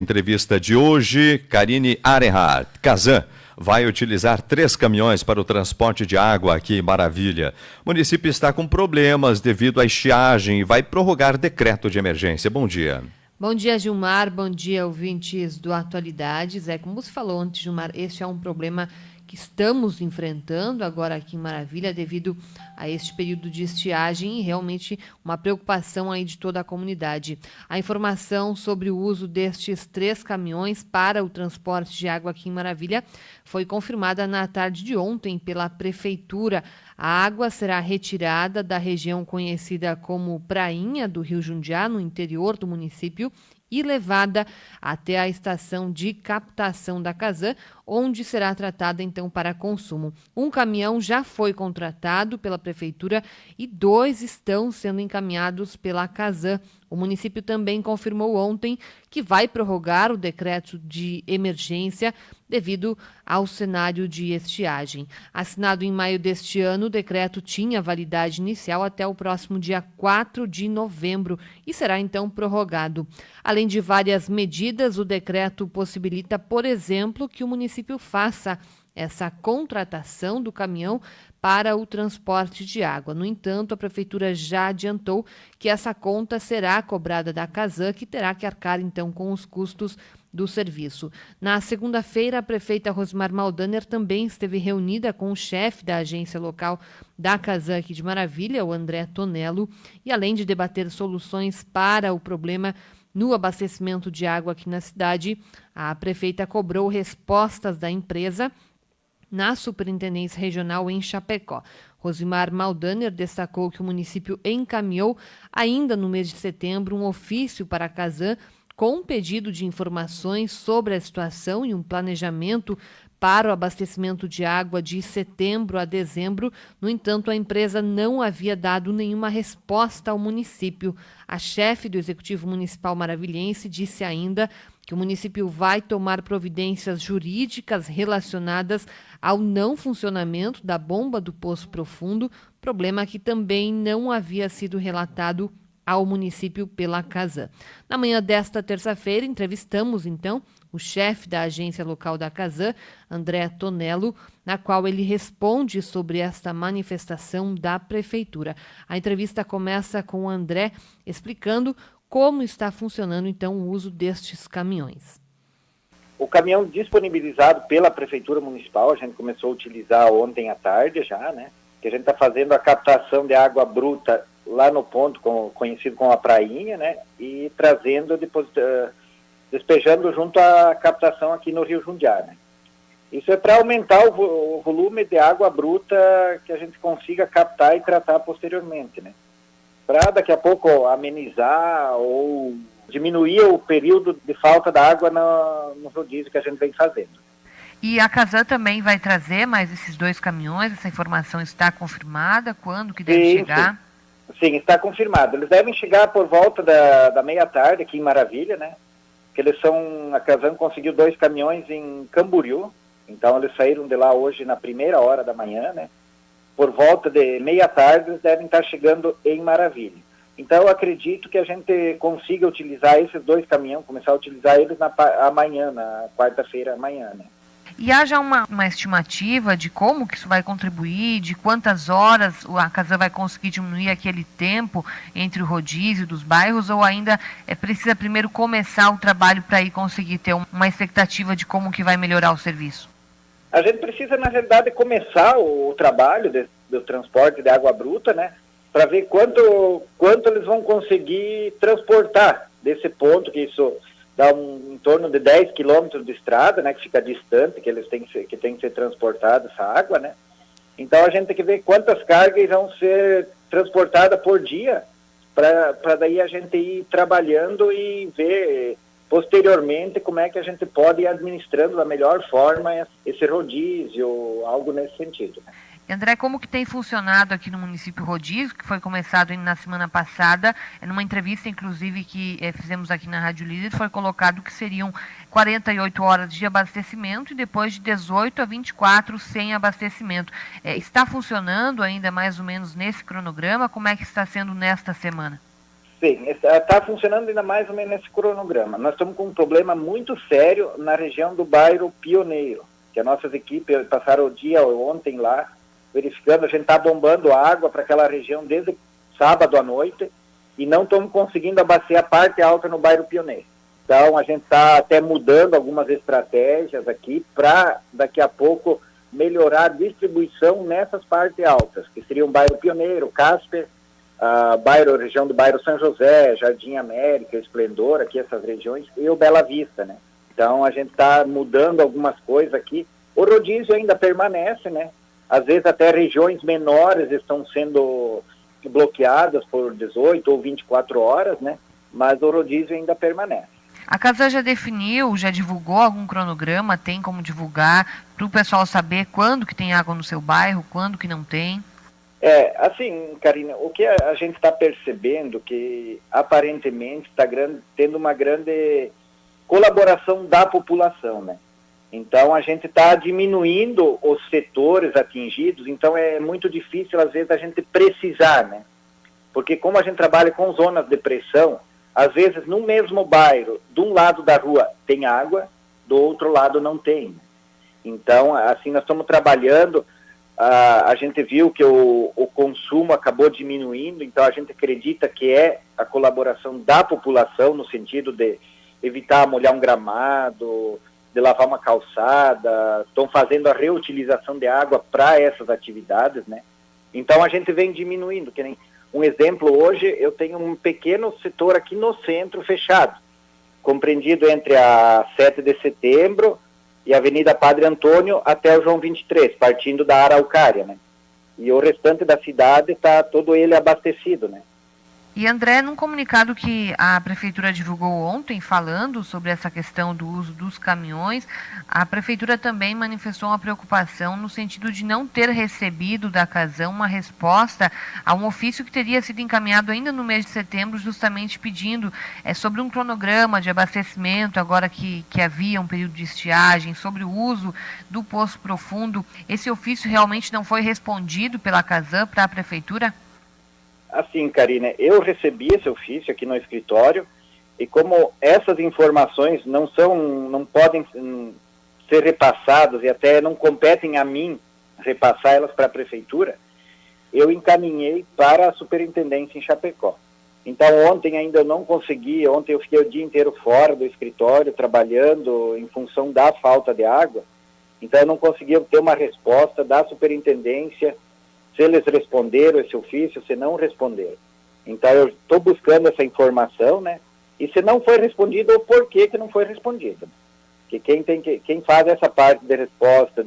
Entrevista de hoje, Karine Arenhardt. Casan vai utilizar 3 caminhões para o transporte de água aqui em Maravilha. O município está com problemas devido à estiagem e vai prorrogar decreto de emergência. Bom dia. Bom dia, Gilmar. Bom dia, ouvintes do Atualidades. Como você falou antes, Gilmar, este é um problema que estamos enfrentando agora aqui em Maravilha devido a este período de estiagem e realmente uma preocupação aí de toda a comunidade. A informação sobre o uso destes 3 caminhões para o transporte de água aqui em Maravilha foi confirmada na tarde de ontem pela Prefeitura. A água será retirada da região conhecida como Prainha do Rio Jundiá, no interior do município, e levada até a estação de captação da Casan, onde será tratada então para consumo. Um caminhão já foi contratado pela Prefeitura e 2 estão sendo encaminhados pela Casan. O município também confirmou ontem que vai prorrogar o decreto de emergência devido ao cenário de estiagem. Assinado em maio deste ano, o decreto tinha validade inicial até o próximo dia 4 de novembro e será então prorrogado. Além de várias medidas, o decreto possibilita, por exemplo, que o município faça essa contratação do caminhão para o transporte de água. No entanto, a Prefeitura já adiantou que essa conta será cobrada da Casan, que terá que arcar então com os custos do serviço. Na segunda-feira, a prefeita Rosmar Maldaner também esteve reunida com o chefe da agência local da Casan aqui de Maravilha, o André Tonello, e além de debater soluções para o problema no abastecimento de água aqui na cidade, a prefeita cobrou respostas da empresa na Superintendência Regional em Chapecó. Rosimar Maldaner destacou que o município encaminhou, ainda no mês de setembro, um ofício para a Casan com um pedido de informações sobre a situação e um planejamento para o abastecimento de água de setembro a dezembro. No entanto, a empresa não havia dado nenhuma resposta ao município. A chefe do Executivo Municipal maravilhense disse ainda que o município vai tomar providências jurídicas relacionadas ao não funcionamento da bomba do Poço Profundo, problema que também não havia sido relatado ao município pela Casan. Na manhã desta terça-feira, entrevistamos, então, o chefe da agência local da Casan, André Tonello, na qual ele responde sobre esta manifestação da Prefeitura. A entrevista começa com o André explicando como está funcionando, então, o uso destes caminhões. O caminhão disponibilizado pela Prefeitura Municipal, a gente começou a utilizar ontem à tarde já, né? Que a gente está fazendo a captação de água bruta lá no ponto conhecido como a Prainha, né? E trazendo, despejando junto à captação aqui no Rio Jundiá, né? Isso é para aumentar o volume de água bruta que a gente consiga captar e tratar posteriormente, né? Para daqui a pouco amenizar ou diminuir o período de falta da água no rodízio que a gente vem fazendo. E a Casan também vai trazer mais esses 2 caminhões? Essa informação está confirmada? Quando que deve chegar? Sim, está confirmado. Eles devem chegar por volta da meia-tarde aqui em Maravilha, né? Que a Casan conseguiu 2 caminhões em Camboriú, então eles saíram de lá hoje na primeira hora da manhã, né? Por volta de meia-tarde, eles devem estar chegando em Maravilha. Então, eu acredito que a gente consiga utilizar esses 2 caminhões, começar a utilizar eles amanhã, na quarta-feira amanhã, né? E há já uma estimativa de como que isso vai contribuir, de quantas horas a Casan vai conseguir diminuir aquele tempo entre o rodízio dos bairros, ou ainda precisa primeiro começar o trabalho para aí conseguir ter uma expectativa de como que vai melhorar o serviço? A gente precisa, na realidade, começar o trabalho do transporte de água bruta, né? Para ver quanto eles vão conseguir transportar desse ponto, que isso dá em torno de 10 quilômetros de estrada, né? Que fica distante, que tem que ser transportada essa água, né? Então a gente tem que ver quantas cargas vão ser transportadas por dia, para daí a gente ir trabalhando e ver posteriormente como é que a gente pode ir administrando da melhor forma esse rodízio, algo nesse sentido. André, como que tem funcionado aqui no município rodízio, que foi começado na semana passada, numa entrevista, inclusive, que fizemos aqui na Rádio Líder, foi colocado que seriam 48 horas de abastecimento e depois de 18 a 24 sem abastecimento. Está funcionando ainda mais ou menos nesse cronograma? Como é que está sendo nesta semana? Sim, está funcionando ainda mais ou menos nesse cronograma. Nós estamos com um problema muito sério na região do bairro Pioneiro, que as nossas equipes passaram o dia ontem lá, verificando, a gente está bombando água para aquela região desde sábado à noite e não estamos conseguindo abastecer a parte alta no bairro Pioneiro. Então, a gente está até mudando algumas estratégias aqui para, daqui a pouco, melhorar a distribuição nessas partes altas, que seriam o bairro Pioneiro, Casper, região do bairro São José, Jardim América, Esplendor, aqui essas regiões, e o Bela Vista, né? Então, a gente está mudando algumas coisas aqui. O rodízio ainda permanece, né? Às vezes até regiões menores estão sendo bloqueadas por 18 ou 24 horas, né? Mas o rodízio ainda permanece. A Casan já definiu, já divulgou algum cronograma, tem como divulgar, para o pessoal saber quando que tem água no seu bairro, quando que não tem? Assim, Karina, o que a gente está percebendo que aparentemente está tendo uma grande colaboração da população, né? Então a gente está diminuindo os setores atingidos, então é muito difícil às vezes a gente precisar, né? Porque como a gente trabalha com zonas de pressão, às vezes no mesmo bairro, de um lado da rua tem água, do outro lado não tem. Então, assim, nós estamos trabalhando, a gente viu que o consumo acabou diminuindo, então a gente acredita que é a colaboração da população no sentido de evitar molhar um gramado, de lavar uma calçada, estão fazendo a reutilização de água para essas atividades, né? Então a gente vem diminuindo, que nem um exemplo, hoje eu tenho um pequeno setor aqui no centro fechado, compreendido entre a 7 de setembro e a Avenida Padre Antônio até o João 23, partindo da Araucária, né? E o restante da cidade está todo ele abastecido, né? E André, num comunicado que a Prefeitura divulgou ontem, falando sobre essa questão do uso dos caminhões, a Prefeitura também manifestou uma preocupação no sentido de não ter recebido da Casan uma resposta a um ofício que teria sido encaminhado ainda no mês de setembro, justamente pedindo sobre um cronograma de abastecimento, agora que havia um período de estiagem, sobre o uso do Poço Profundo. Esse ofício realmente não foi respondido pela Casan para a Prefeitura? Assim, Karina, eu recebi esse ofício aqui no escritório e como essas informações não podem ser repassadas e até não competem a mim repassar elas para a Prefeitura, eu encaminhei para a Superintendência em Chapecó. Então ontem ainda eu não consegui, ontem eu fiquei o dia inteiro fora do escritório trabalhando em função da falta de água, então eu não consegui obter uma resposta da Superintendência se eles responderam esse ofício, se não responderam. Então eu estou buscando essa informação, né? E se não foi respondido, o porquê que não foi respondido. Que quem faz essa parte de resposta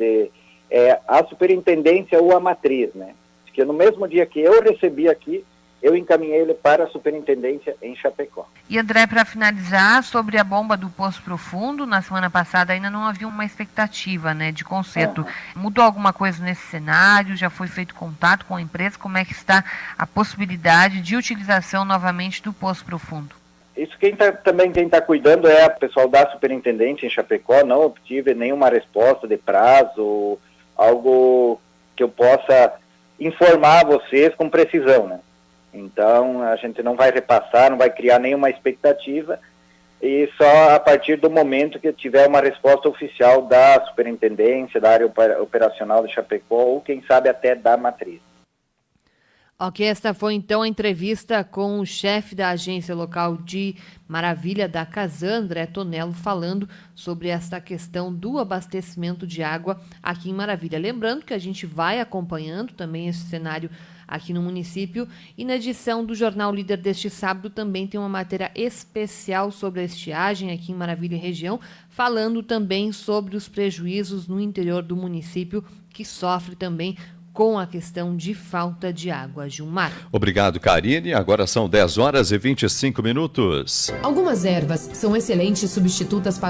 é a superintendência ou a matriz, né? Porque no mesmo dia que eu recebi aqui, eu encaminhei ele para a superintendência em Chapecó. E André, para finalizar, sobre a bomba do Poço Profundo, na semana passada ainda não havia uma expectativa, né, de conserto. Mudou alguma coisa nesse cenário? Já foi feito contato com a empresa? Como é que está a possibilidade de utilização novamente do Poço Profundo? Isso quem está cuidando é o pessoal da superintendência em Chapecó. Não obtive nenhuma resposta de prazo, algo que eu possa informar vocês com precisão, né? Então, a gente não vai repassar, não vai criar nenhuma expectativa e só a partir do momento que tiver uma resposta oficial da superintendência, da área operacional de Chapecó ou, quem sabe, até da matriz. Ok, esta foi então a entrevista com o chefe da agência local de Maravilha da Casan, André Tonello, falando sobre esta questão do abastecimento de água aqui em Maravilha. Lembrando que a gente vai acompanhando também esse cenário aqui no município e na edição do Jornal Líder deste sábado também tem uma matéria especial sobre a estiagem aqui em Maravilha e região, falando também sobre os prejuízos no interior do município que sofre também com a questão de falta de água. Gilmar. Obrigado, Karine. Agora são 10 horas e 25 minutos. Algumas ervas são excelentes substitutas para o